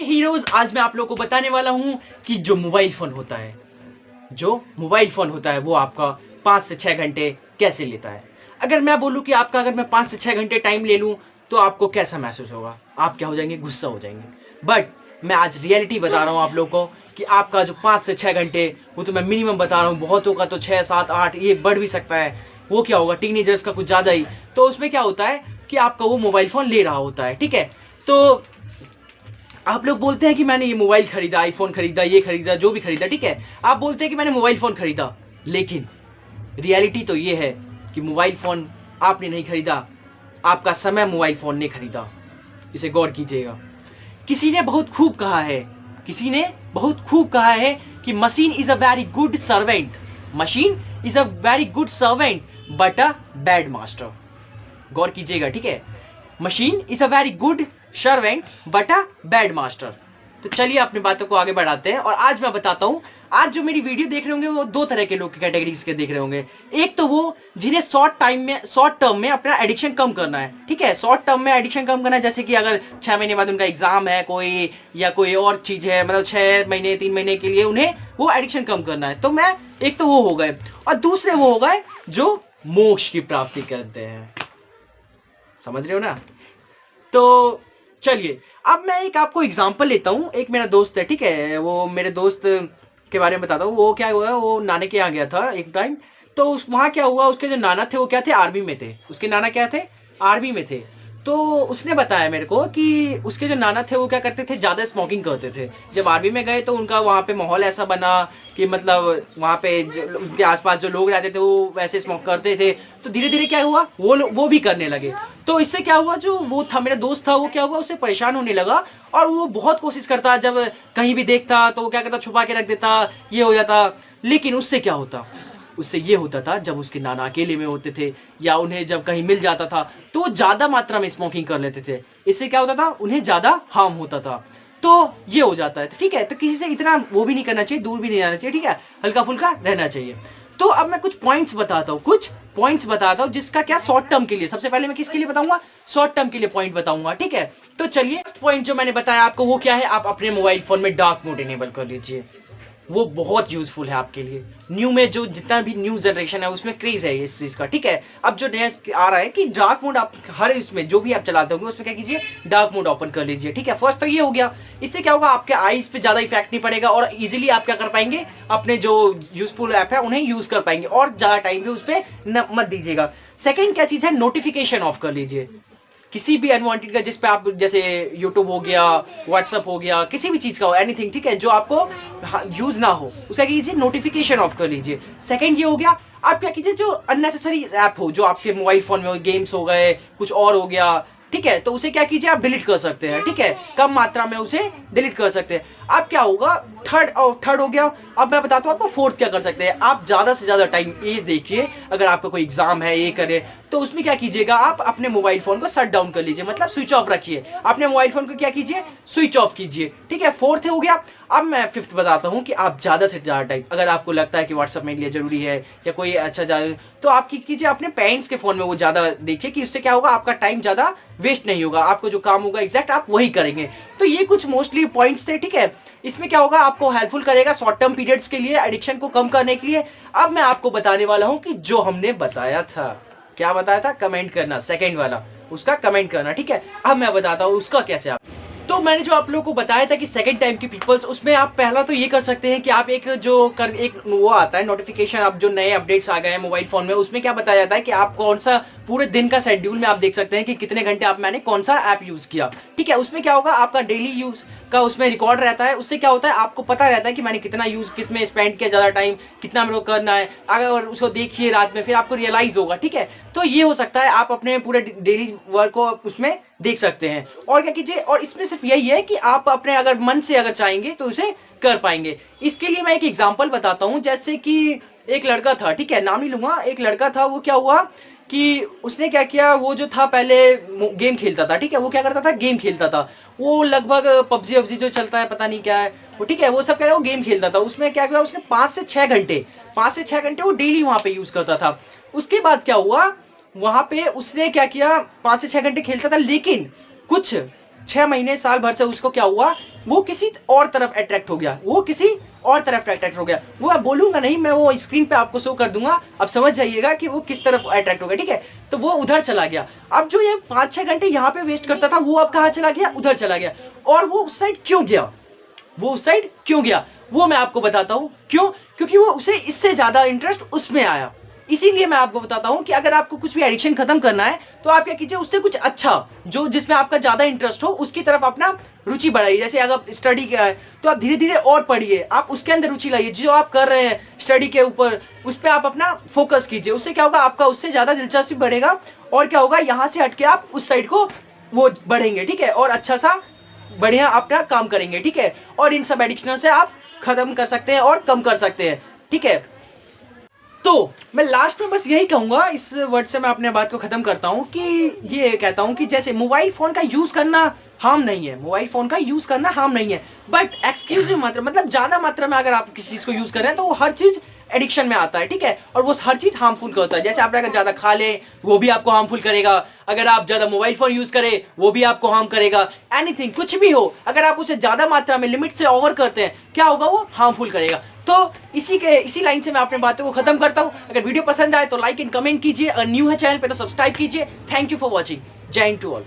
Heroes, आज मैं आप लोगों को बताने वाला हूं कि जो मोबाइल फोन होता है वो आपका 5 से 6 घंटे कैसे लेता है। अगर मैं बोलूं कि आपका अगर मैं 5 से 6 घंटे टाइम ले लूं तो आपको कैसा महसूस होगा? आप क्या हो जाएंगे? गुस्सा हो जाएंगे। बट मैं आज रियलिटी बता रहा हूं आप लोगों को कि आपका जो 5 से 6 घंटे, वो तो मैं मिनिमम बता रहा हूं, बहुत होगा तो 6 7 8, ये बढ़ भी सकता है। वो क्या होगा, टीनेजर्स का कुछ ज्यादा ही। तो उसमें क्या होता है कि आपका वो मोबाइल फोन ले रहा होता है, ठीक है। तो आप लोग बोलते हैं कि मैंने ये मोबाइल खरीदा, आईफोन खरीदा, ये खरीदा, जो भी खरीदा, ठीक है। आप बोलते हैं कि मैंने मोबाइल फोन खरीदा, लेकिन रियलिटी तो ये है कि मोबाइल फोन आपने नहीं खरीदा, आपका समय मोबाइल फोन ने खरीदा। इसे गौर कीजिएगा। किसी ने बहुत खूब कहा है कि machine is a very good servant but a bad master. गौर कीजिएगा, ठीक है। Machine is a very good servant but a bad master. तो चलिए अपनी बातों को आगे बढ़ाते हैं और आज मैं बताता हूं। आज जो मेरी वीडियो देख रहे होंगे वो दो तरह के लोग की कैटेगरीज के देख रहे होंगे। एक तो वो जिन्हें शॉर्ट टर्म में अपना एडिक्शन कम करना है, ठीक है। शॉर्ट टर्म में एडिक्शन कम करना है, जैसे कि अगर 6 महीने बाद उनका एग्जाम है कोई, या कोई और चीज है, मतलब 6 महीने 3 महीने के लिए उन्हें वो एडिक्शन कम करना है। तो मैं एक तो वो हो गए, और दूसरे वो हो गए जो मोक्ष की प्राप्ति करते हैं। समझ रहे हो ना? तो चलिए अब मैं एक आपको एग्जांपल लेता हूं। एक मेरा दोस्त है, ठीक है। वो मेरे दोस्त के बारे में बताता हूँ। वो क्या हुआ, वो नाने के यहाँ गया था एक टाइम। तो वहां क्या हुआ, उसके जो नाना थे वो क्या थे, आर्मी में थे। उसके नाना क्या थे, आर्मी में थे। तो उसने बताया मेरे को कि उसके जो नाना थे वो क्या करते थे, ज्यादा स्मोकिंग करते थे। जब आर्मी में गए तो उनका वहां पे माहौल ऐसा बना कि मतलब वहां पे उनके आसपास जो लोग रहते थे वो वैसे स्मोक करते थे। तो धीरे धीरे क्या हुआ, वो भी करने लगे। तो इससे क्या हुआ, जो वो था मेरा दोस्त था, वो क्या हुआ, उससे परेशान होने लगा। और वो बहुत कोशिश करता, जब कहीं भी देखता तो वो क्या करता, छुपा के रख देता, ये हो जाता। लेकिन उससे क्या होता, उससे ये होता था, जब उसके नाना अकेले में होते थे या उन्हें जब कहीं मिल जाता था तो वो ज्यादा मात्रा में स्मोकिंग कर लेते थे। इससे क्या होता था, उन्हें ज्यादा हार्म होता था। तो ये हो जाता है, ठीक है। तो किसी से इतना वो भी नहीं करना चाहिए, दूर भी नहीं जाना चाहिए, ठीक है। हल्का फुल्का रहना चाहिए। तो अब मैं कुछ पॉइंट्स बताता हूं जिसका क्या शॉर्ट टर्म के लिए, सबसे पहले मैं किसके लिए बताऊंगा, शॉर्ट टर्म के लिए पॉइंट बताऊंगा, ठीक है। तो चलिए फर्स्ट पॉइंट जो मैंने बताया आपको वो क्या है, आप अपने मोबाइल फोन में डार्क मोड इनेबल कर लीजिए। वो बहुत यूजफुल है आपके लिए। न्यू में जो जितना भी न्यू जनरेशन है उसमें क्रेज है इस चीज का, ठीक है। अब जो नया आ रहा है कि डार्क मोड, आप हर इसमें जो भी आप चलाते होंगे उसमें क्या कीजिए, डार्क मोड ओपन कर लीजिए, ठीक है। फर्स्ट तो ये हो गया। इससे क्या होगा, आपके आईज पे ज्यादा इफेक्ट नहीं पड़ेगा और इजीली आप क्या कर पाएंगे, अपने जो यूजफुल ऐप है उन्हें यूज कर पाएंगे, और ज्यादा टाइम भी उस पर मत दीजिएगा। सेकेंड क्या चीज है, नोटिफिकेशन ऑफ कर लीजिए। किसी भी अनवांटेड का, जिस पे आप, जैसे यूट्यूब हो गया, व्हाट्सअप हो गया, किसी भी चीज का हो, एनीथिंग, ठीक है, जो आपको यूज ना हो उसका कीजिए नोटिफिकेशन ऑफ कर लीजिए। सेकंड ये हो गया। आप क्या कीजिए, जो अननेसेसरी ऐप हो जो आपके मोबाइल फोन में, गेम्स हो गए, कुछ और हो गया, ठीक है, तो उसे क्या कीजिए, आप डिलीट कर सकते हैं, ठीक है। कम मात्रा में उसे डिलीट कर सकते हैं। अब क्या होगा, थर्ड हो गया। अब मैं बताता हूं आपको फोर्थ क्या कर सकते हैं। आप ज्यादा से ज्यादा टाइम ये देखिए, अगर आपका कोई एग्जाम है, ये करे, तो उसमें क्या कीजिएगा, आप अपने मोबाइल फोन को शट डाउन कर लीजिए, मतलब स्विच ऑफ रखिए। अपने मोबाइल फोन को क्या कीजिए, स्विच ऑफ कीजिए, ठीक है। फोर्थ हो गया। अब मैं फिफ्थ बताता हूं कि आप ज्यादा से ज्यादा टाइम, अगर आपको लगता है कि व्हाट्सएप मेरे लिए जरूरी है या कोई अच्छा तो आप कीजिए अपने पेरेंट्स के फोन में वो ज्यादा देखिए, कि उससे क्या होगा, आपका टाइम ज्यादा वेस्ट नहीं होगा, आपको जो काम होगा एग्जैक्ट आप वही करेंगे। तो ये कुछ मोस्टली पॉइंट्स थे, ठीक है। इसमें क्या होगा, आपको हेल्पफुल करेगा शॉर्ट टर्म पीरियड्स के लिए, एडिक्शन को कम करने के लिए। अब मैं आपको बताने वाला हूं कि जो हमने बताया था, क्या बताया था, कमेंट करना, सेकंड वाला, उसका कमेंट करना, ठीक है। अब मैं बताता हूं उसका कैसे। आप तो मैंने जो आप लोगों को बताया था कि सेकंड टाइम की पीपल्स, उसमें आप पहला तो ये कर सकते हैं कि आप एक वो आता है नोटिफिकेशन, आप जो नए अपडेट्स आ गए हैं मोबाइल फोन में, उसमें क्या बताया जाता है कि आप कौन सा पूरे दिन का शेड्यूल में आप देख सकते हैं कि कितने घंटे आप मैंने कौन सा ऐप यूज किया, ठीक है। उसमें क्या होगा, आपका डेली यूज का उसमें रिकॉर्ड रहता है। उससे क्या होता है, आपको पता रहता है कि मैंने कितना यूज किस में स्पेंड किया, ज्यादा टाइम कितना मेरे को करना है। अगर उसको देखिए रात में, फिर आपको रियलाइज होगा, ठीक है। तो ये हो सकता है, आप अपने पूरे डेली वर्क को उसमें देख सकते हैं। और क्या कीजिए, और इसमें सिर्फ यही है कि आप अपने अगर मन से अगर चाहेंगे तो उसे कर पाएंगे। इसके लिए मैं एक एग्जांपल बताता हूं। जैसे कि एक लड़का था, ठीक है, नाम नहीं लूंगा, एक लड़का था, वो क्या हुआ कि उसने क्या किया, वो जो था पहले गेम खेलता था, ठीक है। वो क्या करता था, गेम खेलता था। वो लगभग पबजी जो चलता है, पता नहीं क्या है वो, ठीक है, वो सब क्या है, वो गेम खेलता था। उसमें क्या किया, उसने 5 से 6 घंटे वो डेली वहां पे यूज करता था। उसके बाद क्या हुआ, वहां पे उसने क्या किया, 5 से 6 घंटे खेलता था, लेकिन कुछ 6 महीने साल भर से उसको क्या हुआ वो किसी और तरफ अट्रैक्ट हो गया, वो किसी और तरफ अट्रैक्ट हो गया। वो अब बोलूंगा नहीं, मैं वो स्क्रीन पे आपको शो कर दूंगा, अब समझ जाइएगा कि वो किस तरफ अट्रैक्ट हो गया, ठीक है। तो वो उधर चला गया। अब जो ये 5-6 घंटे यहाँ पे वेस्ट करता था, वो अब कहाँ चला गया, उधर चला गया। और वो उस साइड क्यों गया, वो उस साइड क्यों गया, वो मैं आपको बताता हूं। क्यों? क्योंकि वो उसे इससे ज्यादा इंटरेस्ट उसमें आया। इसीलिए मैं आपको बताता हूं कि अगर आपको कुछ भी एडिक्शन खत्म करना है तो आप क्या कीजिए, उससे कुछ अच्छा जो जिसमें आपका ज्यादा इंटरेस्ट हो उसकी तरफ अपना रुचि बढ़ाइए। जैसे अगर स्टडी क्या है तो आप धीरे धीरे और पढ़िए, आप उसके अंदर रुचि लाइए। जो आप कर रहे हैं स्टडी के ऊपर, उस पर आप अपना फोकस कीजिए। उससे क्या होगा, आपका उससे ज्यादा दिलचस्पी बढ़ेगा। और क्या होगा, यहां से हटके आप उस साइड को वो बढ़ेंगे, ठीक है, और अच्छा सा बढ़िया अपना काम करेंगे, ठीक है। और इन सब एडिक्शनों से आप खत्म कर सकते हैं और कम कर सकते हैं, ठीक है। तो मैं लास्ट में बस यही कहूंगा, इस वर्ड से मैं अपने बात को खत्म करता हूं कि ये कहता हूं कि जैसे मोबाइल फोन का यूज करना हार्म नहीं है, मोबाइल फोन का यूज करना हार्म नहीं है, बट एक्सक्लूसिव मात्रा, मतलब ज्यादा मात्रा में अगर आप किसी चीज को यूज कर रहे हैं तो वो हर चीज एडिक्शन में आता है, ठीक है। और वो हर चीज हार्मफुल होता है। जैसे आप अगर ज्यादा खा ले वो भी आपको हार्मफुल करेगा, अगर आप ज्यादा मोबाइल फोन यूज करें वो भी आपको हार्म करेगा। एनीथिंग, कुछ भी हो, अगर आप उसे ज्यादा मात्रा में लिमिट से ओवर करते हैं, क्या होगा, वो हार्मफुल करेगा। तो इसी लाइन से मैं अपने बातों को खत्म करता हूं। अगर वीडियो पसंद आए तो लाइक एंड कमेंट कीजिए, अगर न्यू है चैनल पे तो सब्सक्राइब कीजिए। Thank you for watching. जय हिंद टू ऑल।